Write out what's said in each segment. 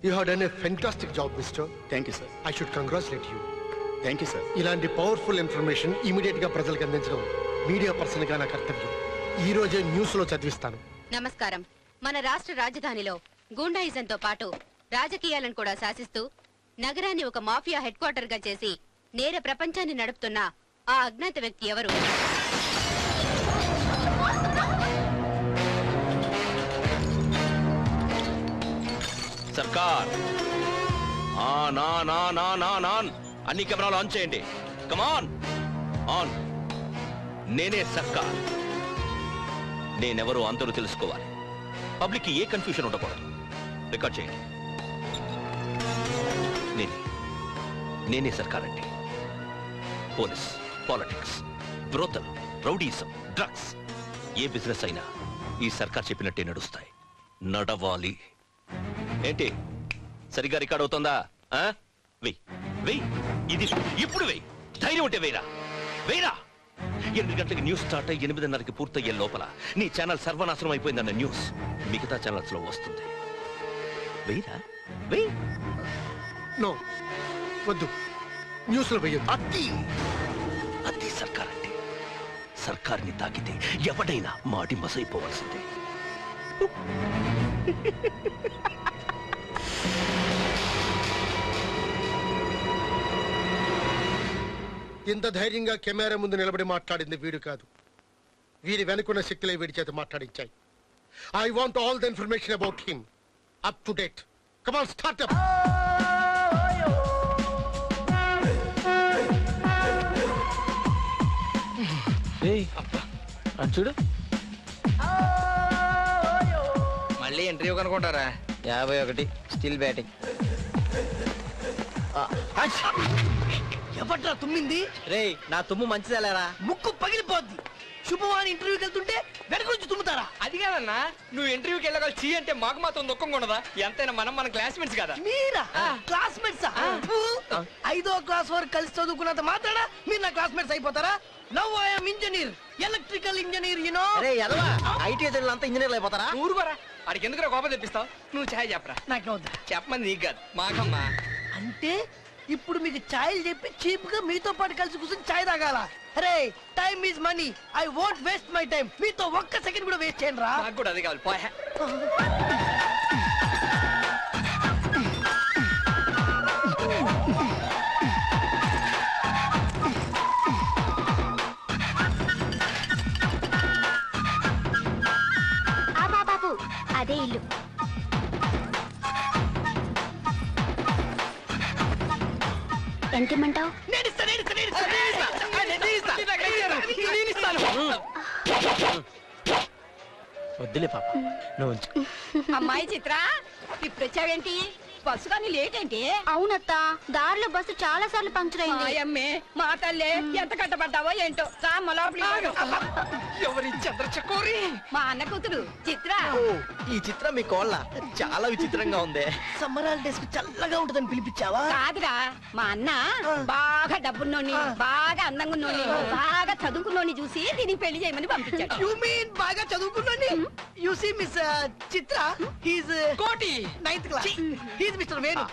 You have done a fantastic job, mister. Thank you, sir. I should congratulate you. Thank you, sir. ఇలాంటి powerful information immediate గా ప్రజలకు అందించడం media person గా నా కర్తవ్యం. ఈ రోజే న్యూస్ లో చదివిస్తాను. నమస్కారం. మన రాష్ట్ర రాజధానిలో గూండాయిజంతో పాటు రాజకీయాలను కూడా శాసిస్తూ నగరాన్ని ఒక మాఫియా హెడ్ క్వార్టర్ గా చేసి నేర ప్రపంచాన్ని నడుపుతున్న ఆ అజ్ఞాత వ్యక్తి ఎవరు? సర్కార్ అన్ని కెమెరాలు ఆన్ చేయండి. Come on on. నేనే సర్కార్. నేనెవరో అందరూ తెలుసుకోవాలి. పబ్లిక్ ఏ కన్ఫ్యూషన్ ఉండకూడదు. రికార్డ్ చేయండి. నేనే సర్కార్ అంటే police, politics, brothel, rowdyism, drugs ఏ బిజినెస్ అయినా ఈ సర్కార్ చెప్పినట్టే నడుస్తాయి. నడవాలి. ఏంటి సరిగ్గా రికార్డ్ అవుతుందా? వెయ్యి వెయ్యి. ఇది ఇప్పుడు వెయ్యి. ధైర్యం ఉంటే వేరా వేరా. 8 గంటలకి న్యూస్ స్టార్ట్ అయ్యి 8:30కి పూర్తయ్యే లోపల నీ ఛానల్ సర్వనాశనం అయిపోయిందన్న న్యూస్ మిగతా ఛానల్స్ లో వస్తుంది. వెయ్యరా వెయ్యి. నో వద్దు, న్యూస్ లో వెయ్యొద్దు. అతి సర్కార్ అంటే సర్కార్ని తాకితే ఎవడైనా మాటి మసైపోవాల్సిందే. ఇంత ధైర్యంగా కెమెరా ముందు నిలబడి మాట్లాడింది వీడు కాదు. వీరి వెనుకున్న శక్తులే వీడి చేత మాట్లాడించాయి. I want all the information about him up to date. Come on, start up. చూడు మళ్ళీ ఇంటర్వ్యూ కనుకుంటారా? 51 స్టిల్ బ్యాటింగ్. ఎవట్రా తుమ్మింది? రే నా తుమ్ము మంచిదేలేరా. ముక్కు పగిలిపోద్ది. శుభవాని ఇంటర్వ్యూకి వెళ్తుంటే వెనక నుంచి తుమ్ముతారా? అది కాదన్నా, నువ్వు ఇంటర్వ్యూకి వెళ్ళగల చీ అంటే మాకు మాత్రం దుఃఖంగా ఉండదా? ఎంతైనా మన క్లాస్మేట్స్ కదా. మీరా క్లాస్మేట్సా? 5వ క్లాస్ వరకు కలిసి చదువుకున్నంత మాత్రాన మీరు నా క్లాస్మేట్స్ అయిపోతారా? Now I am engineer, electrical engineer. You know రే ఎదవా, ఐటీ అంతా ఇంజనీర్లు అయిపోతారా? ఊరుకోరా, అడిగి ఎందుకు కోపం తెప్పిస్తావు? నువ్వు ఛాయ్ చెప్పరా. నాకు వద్దా. చెప్పమని నీకు కాదు, మాకమ్మా. అంటే ఇప్పుడు మీకు ఛాయ్ చెప్పి చీప్ గా మీతో పాటు కలిసి కూర్చొని ఛాయ్ తాగాల? అరే time is money. I won't waste my time. మీతో ఒక్క సెకండ్ కూడా వేస్ట్ చేయండి రా. నాకు కూడా అది కావాలి. పోయా. బాబు అదే ఇల్లు. ఎంత ఇమ్మంటావు? వద్దులే పాప, నువ్వు అమ్మాయి చిత్ర, ఇప్పుడు వచ్చావేంటి? బస్సు కానీ లేట్ ఏంటి? అవునత్త, దారిలో బస్సు చాలా సార్లు పంక్చర్ అయింది. అమ్మే మా తల్లే, ఎంత కట్టబడ్డావో ఏంటో. ఎవరి చంద్రచకోరి? మా అన్న కూతురు చిత్ర. ఈ చిత్రం మీ కోళ్ళ చాలా విచిత్రంగా ఉంది. సమ్మర్ హాలిడేస్ కి చల్లగా ఉంటదని పిలిపించావా? కాదురా, మా అన్న బాగా డబ్బున్నోని, బాగా అందంగా ఉన్నోని, బాగా చదువుకున్నోని చూసి దీనికి పెళ్లి చేయమని పంపించాడు. యు మీన్ బాగా చదువుకున్నోని? You see miss Chitra, he's Koti 9th క్లాస్. He's mister Venu,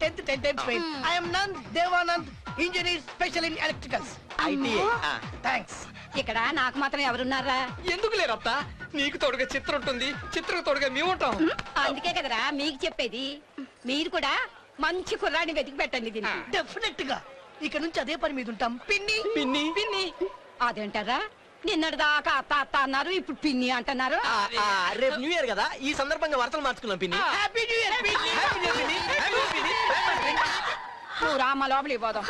10th fail. I am Nand Devanand, engineer special in electricals. IT. Thanks. ఇక్కడ నాకు మాత్రం ఎవరున్నారా? ఎందుకు లేరత్తా? నీకు తోడుగా చిత్ర ఉంటుంది, చిత్రకు తోడుగా మేము ఉంటాం. అందుకే కదరా మీకు చెప్పేది. మీరు కూడా మంచి కుర్రాడిని వెతికి పెట్టండి దీనికి. డెఫినెట్ గా ఇక నుంచి అదే పని మీద ఉంటాం. పిన్ని పిన్ని పిన్ని. అదేంటారా, నిన్నటి దాకా అత్త అత్త అన్నారు, ఇప్పుడు పిన్ని అంటున్నారు. రేపు న్యూ ఇయర్ కదా, ఈ సందర్భంగా వార్తలు మార్చుకున్నాం పిన్ని. హ్యాపీ న్యూ ఇయర్ పిన్ని. హ్యాపీ న్యూ ఇయర్ పిన్ని. హ్యాపీ పిన్ని. నువ్వు రామ లోపలికి పోదాం.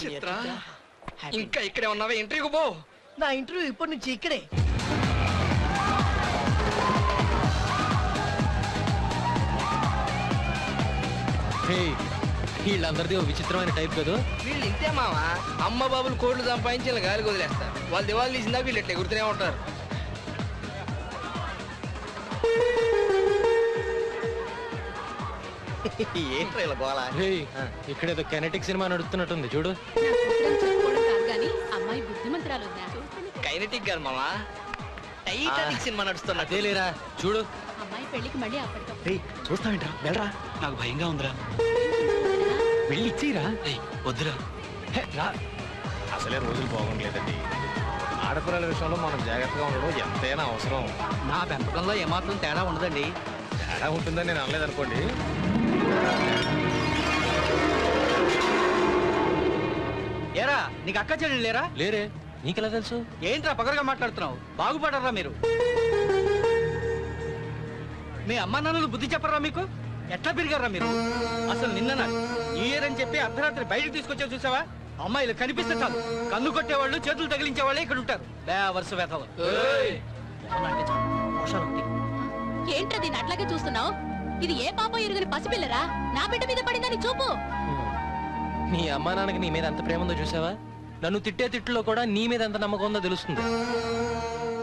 చిత్ర, ఇంకా ఇక్కడే ఉన్నావే? ఇంటర్వ్యూకి పో. నా ఇంటర్వ్యూ ఇప్పటి నుంచి ఇక్కడే. వీళ్ళందరిది ఓ విచిత్రమైన టైప్ కదా. వీళ్ళు ఇంతే మావా, అమ్మ బాబులు కోట్లు సంపాదించి గాలికి వదిలేస్తారు. వాళ్ళు దివాళి తీసిందా వీళ్ళు ఎట్లా ఎగురుతూనే ఉంటారు. ఏంట్రా ఇలా గోళ? ఇక్కడేదో కెనెటిక్ సినిమా నడుస్తున్నట్టుంది చూడు. అమ్మాయి బుద్ధిమంతురాలు. కైనెటిక్ గారు మావా, టైటానిక్ సినిమా నడుస్తున్నా. అదే లేరా చూడు. అమ్మాయి పెళ్లికి మళ్ళీ అప్పటికప్పుడు చూస్తావేంట్రా వెళ్ళరా. నాకు భయంగా ఉందిరా. వెళ్ళి ఇచ్చేయరా. వద్దురా. రా. అసలే రోజులు బాగుండలేదండి. ఆడపిల్లల విషయంలో మనం జాగ్రత్తగా ఉండడం ఎంతైనా అవసరం. నా పెంపకంలో ఏమాత్రం తేడా ఉండదండి. తేడా ఉంటుందని నేను అనలేదనుకోండి. ఏరా నీకు అక్క చెల్లెలు లేరా? లేరే, నీకెలా తెలుసు? ఏంట్రా పగరగా మాట్లాడుతున్నావు? బాగుపడరా మీరు? మీ అమ్మా నాన్నలు బుద్ధి చెప్పరా మీకు? ఎట్లా పెరిగారా మీరు? అసలు నిన్న న్యూ ఇయర్ అని చెప్పి అర్ధరాత్రి బయటకు తీసుకొచ్చా చూసావా? అమ్మాయిలు కనిపిస్తే చాలు కన్ను కొట్టేవాళ్ళు, చేతులు తగిలించే వాళ్ళే ఇక్కడ ఉంటారు. వరుస వేధవ. ఏంట్రా దీన్ని అట్లాగే చూస్తున్నావు? ఇది ఏ పాపం ఎరుగని పసిపిల్లరా? నా బిడ్డ మీద పడిందని చూపు. నీ అమ్మా నాన్నకి నీ మీద ఎంత ప్రేమ ఉందో చూసావా? నన్ను తిట్టే తిట్టులో కూడా నీ మీద ఎంత నమ్మకం ఉందో తెలుస్తుంది.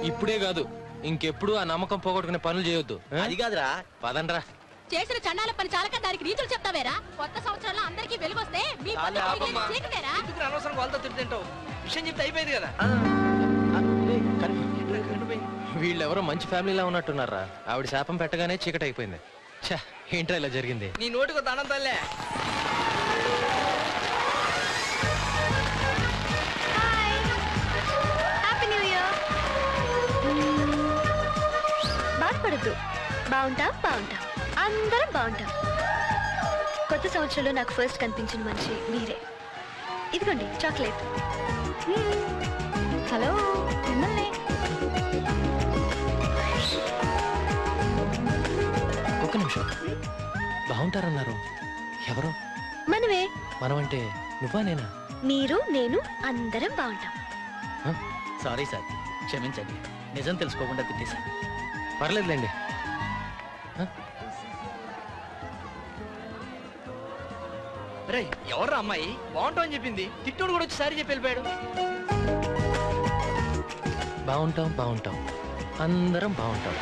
ఇప్పుడే కాదు, ఇంకెప్పుడు ఆ నమ్మకం పోగొట్టుకునే పనులు చేయొద్దు. అది కాదురా. పదండ్రా. చేసిన చండాల పని చాలక దానికి రీతులు చెప్తావేరా? కొత్త సంవత్సరంలో అందరికీ వెలుగొస్తే మీ పనులు చీకటేరా? అనవసరం వాళ్ళతో తింటావు. విషయం చెప్తే అయిపోయింది కదా. వీళ్ళెవరో మంచి ఫ్యామిలీలా ఉన్నట్టున్నారా? ఆవిడ శాపం పెట్టగానే చీకటి అయిపోయింది. ఛా, ఏంట్రా ఇలా జరిగింది? నీ నోటికి దండం తల్లే. Happy new year. బాధపడద్దు, బాగుంటాం బాగుంటాం, అందరం బాగుంటాం. కొత్త సంవత్సరంలో నాకు ఫస్ట్ కనిపించిన మనిషి మీరే. ఇదిగోండి చాక్లెట్. హలో మిమ్మల్ని. ఒక్క నిమిషం. బాగుంటారన్నారు ఎవరు? మనమే. మనమంటే నువ్వా నేనా? మీరు నేను అందరం బాగుంటాం. సారీ సార్, క్షమించండి. నిజం తెలుసుకోకుండా తిట్టేశాను. పర్లేదులేండి. రే ఎవర్రా అమ్మాయి? బాగుంటావు అని చెప్పింది. తిట్టుడు కూడా వచ్చి సారీ చెప్పి వెళ్ళిపోయాడు. బాగుంటాం బాగుంటాం, అందరం బాగుంటాం.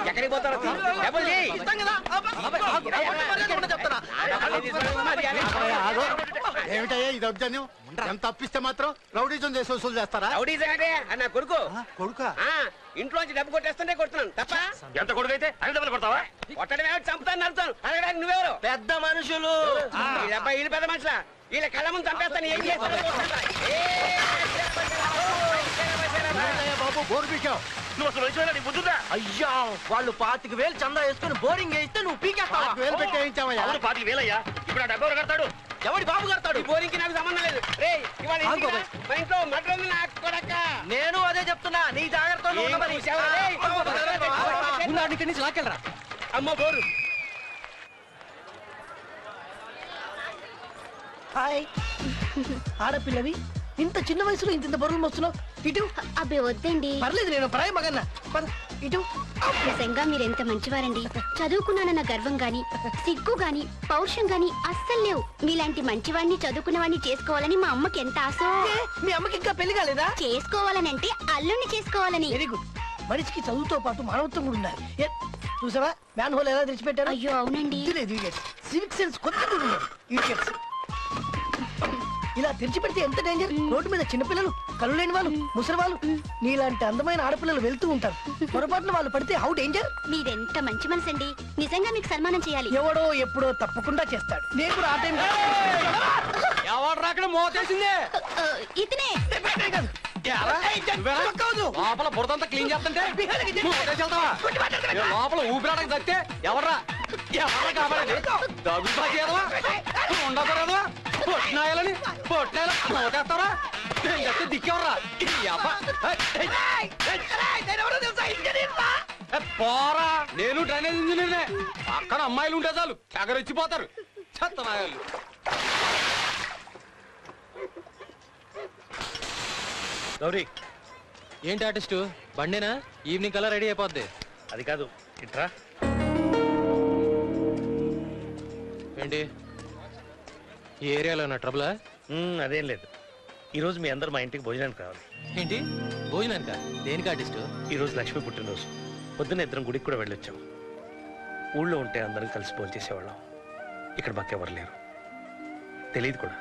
ఎక్కడికి పోతారో ఏమిటయ్యా ఇది దౌర్జన్యం? ఎంత తప్పిస్తే మాత్రం రౌడీజం చేసి వసూలు చేస్తారా? రౌడీజం అంటే అన్న కొడుకు. కొడుకా? ఇంట్లోంచి డబ్బు కొట్టేస్తుంటే కొడుతున్నాను తప్ప. ఎంత కొడుకు అయితే అన్ని డబ్బులు కొడతావా? కొట్టడం ఏమిటి, చంపుతాను నడుతాను. అడగడానికి నువ్వెవరు? పెద్ద మనుషులు. వీళ్ళు పెద్ద మనుషులా? వీళ్ళ కళ్ళ ముందు చంపేస్తాను. ఏం చేస్తాను? బాబు బోర్ పీకావు. నువ్వు అసలు వయసు నీ బుద్ధుదా? అయ్యా వాళ్ళు 25,000 చందా వేసుకుని బోరింగ్ వేస్తే నువ్వు పీకేస్తావా? వేలు పెట్టేయించావయ్యా. అవును 25,000 అయ్యా. ఇప్పుడు ఆ డబ్బు ఎవరు కడతాడు? ఎవడి బాబు కడతాడు? ఈ బోరింగ్కి నాకు సంబంధం లేదు. రే ఇవాళ ఇంటికి రా. మా ఇంట్లో మటర్ ఉంది నాకు కొడక్క. నేను అదే చెప్తున్నా, నీ జాగ్రత్తలో ఉండమని. ఇక్కడి నుంచి లాకెళ్ళరా. అమ్మ బోరు. హాయ్ ఆడపిల్లవి, ఇంత చిన్న వయసులో ఇంత బరువులు మోస్తున్నావు. ఇటు. అబ్బే వద్దండి, పర్లేదు, నేను ప్రాయ మగన్న. ఇటు. నిజంగా మీరెంత మంచివారండి. చదువుకున్నానన్న గర్వం గాని, సిగ్గు గాని, పౌరుషం గాని అస్సలు లేవు. మీలాంటి మంచివాడిని చదువుకున్నవాడిని చేసుకోవాలని మా అమ్మకి ఎంత ఆశో. మీ అమ్మకి ఇంకా పెళ్లి కాలేదా? చేసుకోవాలనంటే అల్లుణ్ణి చేసుకోవాలని. Very good. మనిషికి చదువుతో పాటు మానవత్వం కూడా ఉండాలి. చూసావా మ్యాన్ హోల్ ఎలా తెచ్చిపెట్టారు? అయ్యో అవునండి. సివిక్ సెన్స్ కొద్దిగా కూడా ఉండదు. Idiots. ఇలా తెరిచిపెడితే ఎంత డేంజర్. రోడ్డు మీద చిన్నపిల్లలు, కళ్ళు లేని వాళ్ళు, ముసలి వాళ్ళు, నీలాంటి అందమైన ఆడపిల్లలు వెళ్తూ ఉంటారు. పొరపాటున వాళ్ళు పడితే హౌ డేంజర్. మీరెంత మంచి మనసు అండి. నిజంగా మీకు సన్మానం చేయాలి. ఎవడో ఎప్పుడో తప్పకుండా చేస్తాడు. నేను కూడా ఆ టైం ఎవరు రాకడం మోతేసిందే. ఇతనే. లోపల బురదంతా క్లీన్ చేస్తుంటే లోపల ఊపిరాడకి తగ్గితే ఎవర్రా ఎవర్రా కాపాడేది? దగ్గుతాకేదవా ఉండకూడదా? పొట్టినాయాలని పొట్టినాయాలరా దిక్కెవర్రా? పోరా, నేను డ్రైనేజ్ ఇంజనీర్నే. అక్కడ అమ్మాయిలు ఉంటే చాలు తెగరెచ్చిపోతారు. చెత్తనాయాలు. గౌరీ, ఏంటి ఆర్టిస్టు బండేనా? ఈవినింగ్ కల్లా రెడీ అయిపోద్ది. అది కాదు, ఇట్రా. ఏంటి ఈ ఏరియాలో ఉన్న ట్రబులా? అదేం లేదు, ఈరోజు మీ అందరు మా ఇంటికి భోజనానికి రావాలి. ఏంటి భోజనానిక? దేనికి ఆర్టిస్టు? ఈరోజు లక్ష్మి పుట్టినరోజు. పొద్దున్న ఇద్దరం గుడికి కూడా వెళ్ళొచ్చాం. ఊళ్ళో ఉంటే అందరం కలిసి భోజనం చేసేవాళ్ళం. ఇక్కడ మాకెవరు లేరు, తెలియదు కూడా.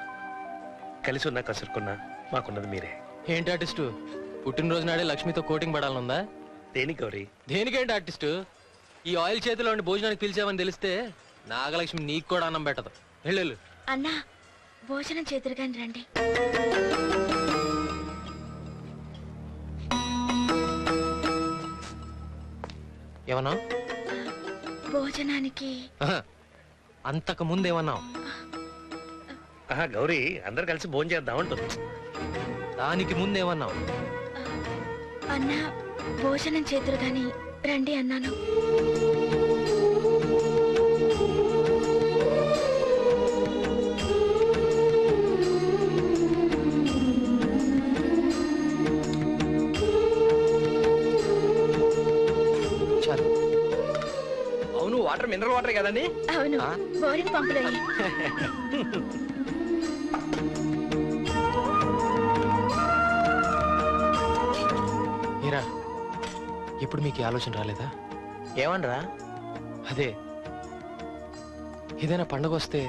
కలిసి ఉన్నా కసురుకున్నా మాకున్నది మీరే. ఏంటి ఆర్టిస్టు, పుట్టినరోజు నాడే లక్ష్మితో కోటింగ్ పడాలనుందా? దేనికి గౌరీ? దేనికేంటి ఆర్టిస్టు, ఈ ఆయిల్ చేతిలో ఉండి భోజనానికి పిలిచామని తెలిస్తే నాగలక్ష్మి నీకు కూడా అన్నం పెట్టదు. వెళ్ళు. అన్నా భోజనం చేతురుగాని రండి. ఏమన్నా? భోజనానికి అంతకు ముందు ఏమన్నావు? గౌరీ అందరు కలిసి భోజనం చేద్దామంటుంది. దానికి ముందేమన్నావు? అన్నా భోజనం చేతురుగాని రండి అన్నాను. అవును, వాటర్ మినరల్ వాటర్ కదండి? అవును, బోరింగ్ పంపులో. మీరా ఇప్పుడు మీకు ఈ ఆలోచన రాలేదా? ఏమనరా? అదే ఏదైనా పండగ వస్తే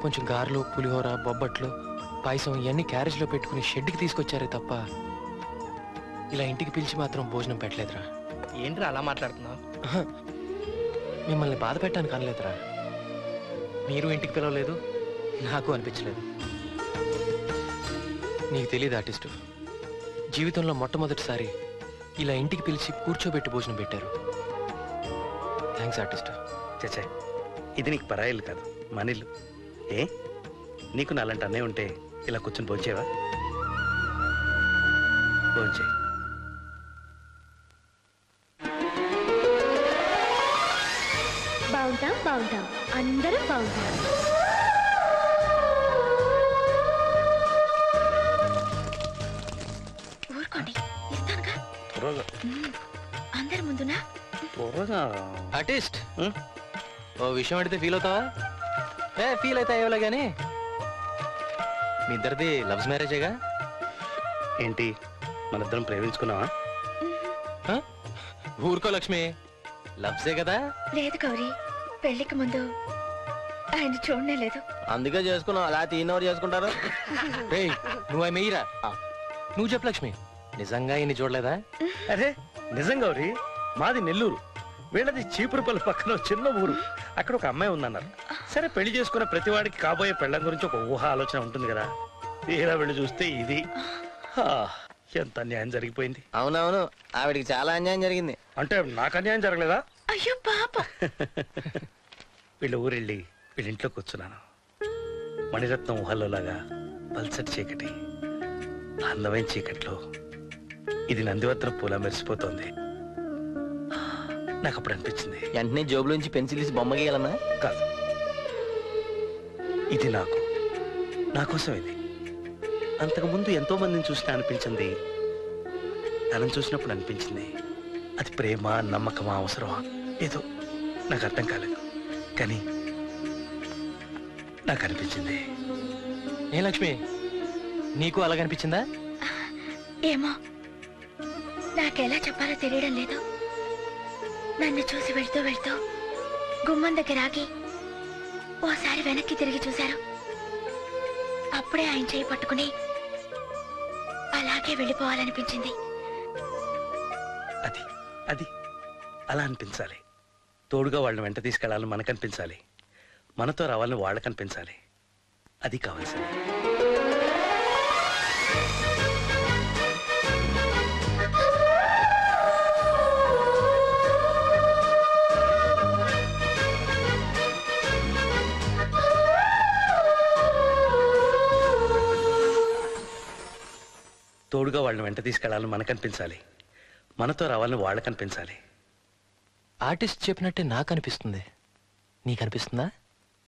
కొంచెం గారెలు, పులిహోర, బొబ్బట్లు, పాయసం ఇవన్నీ క్యారేజ్లో పెట్టుకుని షెడ్కి తీసుకొచ్చారే తప్ప ఇలా ఇంటికి పిలిచి మాత్రం భోజనం పెట్టలేదురా. ఏంట్రా అలా మాట్లాడుతున్నావు? మిమ్మల్ని బాధ పెట్టడానికి అనలేదురా. మీరు ఇంటికి పిలవలేదు, నాకు అనిపించలేదు. నీకు తెలియదు ఆర్టిస్టు, జీవితంలో మొట్టమొదటిసారి ఇలా ఇంటికి పిలిచి కూర్చోబెట్టి భోజనం పెట్టారు. Thanks artist. చచ్చా, ఇది నీకు పరాయిల్లు కాదు, మనిల్లు. ఏ నీకు నాలంటి అన్నయ్య ఉంటే ఇలా కూర్చొని భోంచేవా? భోంచేయి. బాగుంటాం, అందరం బాగుంటాం. ఊరుకోండి, ఇస్తానుగా. అందరి ముందునా? ఆర్టిస్ట్, ఓ విషయం అడిగితే ఫీల్ అవుతావా? ఫీల్ అయితే అయ్యేలా గానీ మీ ఇద్దరిది లవ్స్ మ్యారేజేగా? ఏంటి మనిద్దరం ప్రేమించుకున్నావా? ఊరుకో లక్ష్మి, లవ్సే కదా. లేదు గౌరీ, పెళ్లికి ముందు ఆయన చూడనే లేదు. అందుకే చేసుకున్నాం, అలా తీనవరు చేసుకుంటారు. నువ్వు ఆమె మెయ్యరా? నువ్వు చెప్పు లక్ష్మి, నిజంగా ఈయన్ని చూడలేదా? అరే నిజం గౌరీ, మాది నెల్లూరు, వీళ్ళది చీపురుపల్లి పక్కన చిన్న ఊరు. అక్కడ ఒక అమ్మాయి ఉందన్నారు. సరే పెళ్లి చేసుకున్న ప్రతివాడికి కాబోయే పెళ్ళం గురించి ఒక ఊహ ఆలోచన ఉంటుంది కదా. తీరా వెళ్ళి చూస్తే ఇది. ఎంత అన్యాయం జరిగిపోయింది. అవునవును, ఆవిడికి చాలా అన్యాయం జరిగింది. అంటే నాకు అన్యాయం జరగలేదా? అయ్యో పాప. వీళ్ళ ఊరెళ్ళి వీళ్ళింట్లో కూర్చున్నాను. మణిరత్నం ఊహల్లోలాగా పల్సటి చీకటి, అందమైన చీకట్లో ఇది నందివర్ధన పూల మెరిసిపోతోంది. నాకు అప్పుడు అనిపించింది, వెంటనే జోబులోంచి పెన్సిల్ తీసి బొమ్మ గీయాలన్నా? కాదు, ఇది నా కోసం. ఇది అంతకుముందు ఎంతో మందిని చూసినా అనిపించింది, తనని చూసినప్పుడు అనిపించింది. అది ప్రేమ, నమ్మకమా, అవసరమా ఏదో నాకు అర్థం కాలేదు, కానీ నాకు అనిపించింది. ఏ లక్ష్మి, నీకు అలాగనిపించిందా? ఏమో, నాకెలా చెప్పాలో తెలియడం లేదు. నన్ను చూసి వెళ్తూ వెళ్తూ గుమ్మం దగ్గర ఆగి ఓసారి వెనక్కి తిరిగి చూశారు. అప్పుడే ఆయన చేయి పట్టుకుని అలాగే వెళ్ళిపోవాలనిపించింది. అది అది అలా అనిపించాలి. తోడుగా వాళ్ళని వెంట తీసుకెళ్లాలని మనకు అనిపించాలి, మనతో రావాలని వాళ్ళకి అనిపించాలి. అది కావాల్సింది. తోడుగా వాళ్ళని వెంట తీసుకెళ్లాలని మనకు అనిపించాలి, మనతో రావాలని వాళ్ళకి అనిపించాలి. ఆర్టిస్ట్ చెప్పినట్టే నాకు అనిపిస్తుంది. నీకు అనిపిస్తుందా?